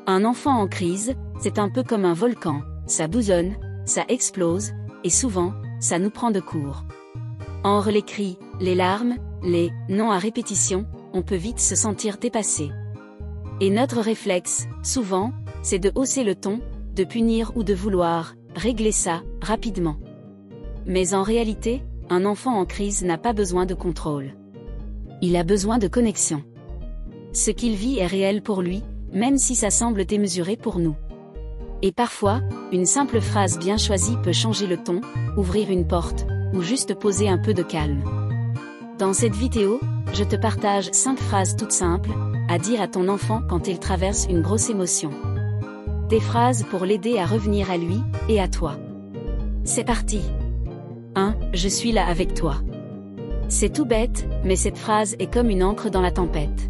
Un enfant en crise, c'est un peu comme un volcan, ça bousonne, ça explose, et souvent, ça nous prend de court. Entre les cris, les larmes, les « non » à répétition, on peut vite se sentir dépassé. Et notre réflexe, souvent, c'est de hausser le ton, de punir ou de vouloir régler ça rapidement. Mais en réalité, un enfant en crise n'a pas besoin de contrôle. Il a besoin de connexion. Ce qu'il vit est réel pour lui, même si ça semble démesuré pour nous. Et parfois, une simple phrase bien choisie peut changer le ton, ouvrir une porte, ou juste poser un peu de calme. Dans cette vidéo, je te partage 5 phrases toutes simples, à dire à ton enfant quand il traverse une grosse émotion. Des phrases pour l'aider à revenir à lui, et à toi. C'est parti. 1. Je suis là avec toi. C'est tout bête, mais cette phrase est comme une encre dans la tempête.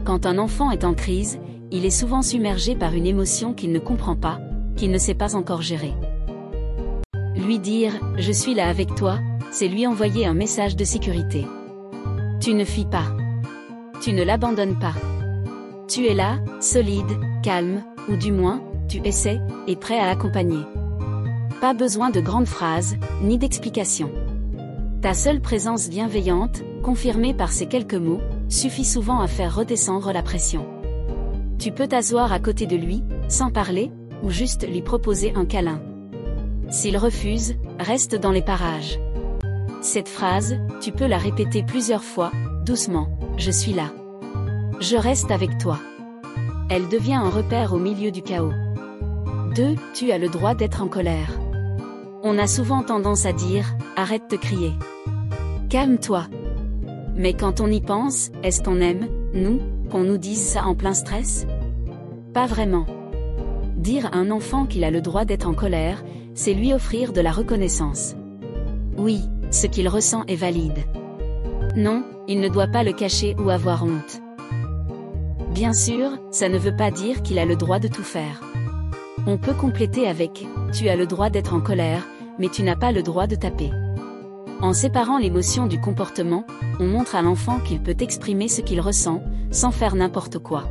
Quand un enfant est en crise, il est souvent submergé par une émotion qu'il ne comprend pas, qu'il ne sait pas encore gérer. Lui dire « Je suis là avec toi », c'est lui envoyer un message de sécurité. Tu ne fuis pas. Tu ne l'abandonnes pas. Tu es là, solide, calme, ou du moins, tu essaies, et prêt à l'accompagner. Pas besoin de grandes phrases, ni d'explications. Ta seule présence bienveillante, confirmée par ces quelques mots, suffit souvent à faire redescendre la pression. Tu peux t'asseoir à côté de lui, sans parler, ou juste lui proposer un câlin. S'il refuse, reste dans les parages. Cette phrase, tu peux la répéter plusieurs fois, doucement, « Je suis là. Je reste avec toi ». Elle devient un repère au milieu du chaos. 2. Tu as le droit d'être en colère. On a souvent tendance à dire « Arrête de crier. Calme-toi ». Mais quand on y pense, est-ce qu'on aime, nous, qu'on nous dise ça en plein stress? Pas vraiment. Dire à un enfant qu'il a le droit d'être en colère, c'est lui offrir de la reconnaissance. Oui, ce qu'il ressent est valide. Non, il ne doit pas le cacher ou avoir honte. Bien sûr, ça ne veut pas dire qu'il a le droit de tout faire. On peut compléter avec « Tu as le droit d'être en colère, mais tu n'as pas le droit de taper ». En séparant l'émotion du comportement, on montre à l'enfant qu'il peut exprimer ce qu'il ressent, sans faire n'importe quoi.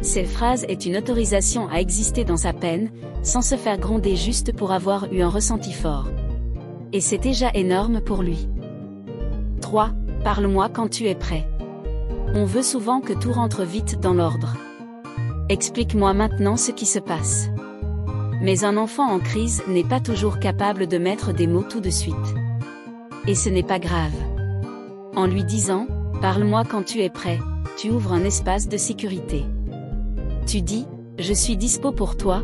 Cette phrase est une autorisation à exister dans sa peine, sans se faire gronder juste pour avoir eu un ressenti fort. Et c'est déjà énorme pour lui. 3. Parle-moi quand tu es prêt. On veut souvent que tout rentre vite dans l'ordre. Explique-moi maintenant ce qui se passe. Mais un enfant en crise n'est pas toujours capable de mettre des mots tout de suite. Et ce n'est pas grave. En lui disant « Parle-moi quand tu es prêt », tu ouvres un espace de sécurité. Tu dis « Je suis dispo pour toi,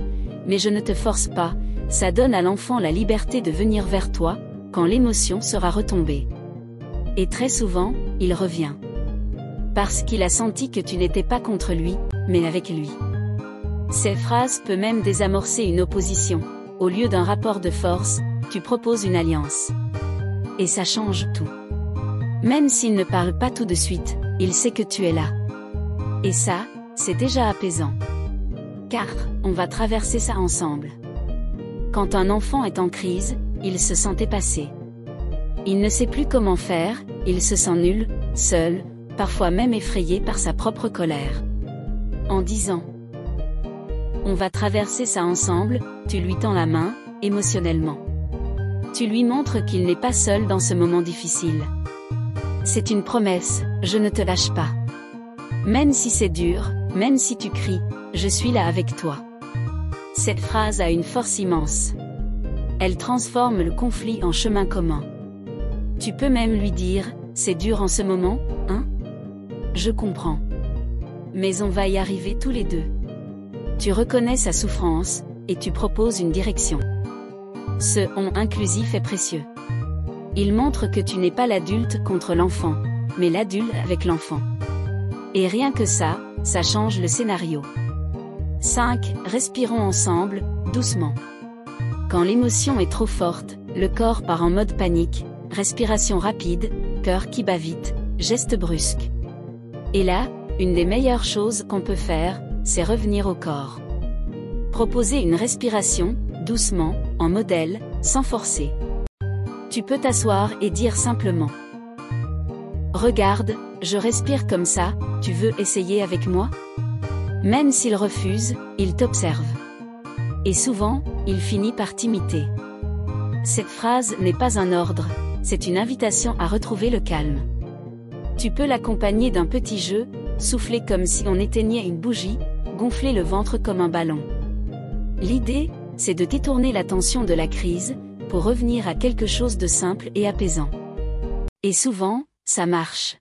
mais je ne te force pas », ça donne à l'enfant la liberté de venir vers toi, quand l'émotion sera retombée. Et très souvent, il revient. Parce qu'il a senti que tu n'étais pas contre lui, mais avec lui. Cette phrase peut même désamorcer une opposition. Au lieu d'un rapport de force, tu proposes une alliance. Et ça change tout. Même s'il ne parle pas tout de suite, il sait que tu es là. Et ça, c'est déjà apaisant. 4. On va traverser ça ensemble. Quand un enfant est en crise, il se sent dépassé. Il ne sait plus comment faire, il se sent nul, seul, parfois même effrayé par sa propre colère. En disant « On va traverser ça ensemble », tu lui tends la main, émotionnellement. Tu lui montres qu'il n'est pas seul dans ce moment difficile. C'est une promesse, je ne te lâche pas. Même si c'est dur, même si tu cries, je suis là avec toi. Cette phrase a une force immense. Elle transforme le conflit en chemin commun. Tu peux même lui dire, c'est dur en ce moment, hein? Je comprends. Mais on va y arriver tous les deux. Tu reconnais sa souffrance, et tu proposes une direction. Ce « on » inclusif est précieux. Il montre que tu n'es pas l'adulte contre l'enfant, mais l'adulte avec l'enfant. Et rien que ça, ça change le scénario. 5. Respirons ensemble, doucement. Quand l'émotion est trop forte, le corps part en mode panique, respiration rapide, cœur qui bat vite, gestes brusques. Et là, une des meilleures choses qu'on peut faire, c'est revenir au corps. Proposer une respiration, doucement, en modèle, sans forcer. Tu peux t'asseoir et dire simplement « Regarde, je respire comme ça, tu veux essayer avec moi ?» Même s'il refuse, il t'observe. Et souvent, il finit par t'imiter. Cette phrase n'est pas un ordre, c'est une invitation à retrouver le calme. Tu peux l'accompagner d'un petit jeu, souffler comme si on éteignait une bougie, gonfler le ventre comme un ballon. L'idée, c'est de détourner l'attention de la crise, pour revenir à quelque chose de simple et apaisant. Et souvent, ça marche.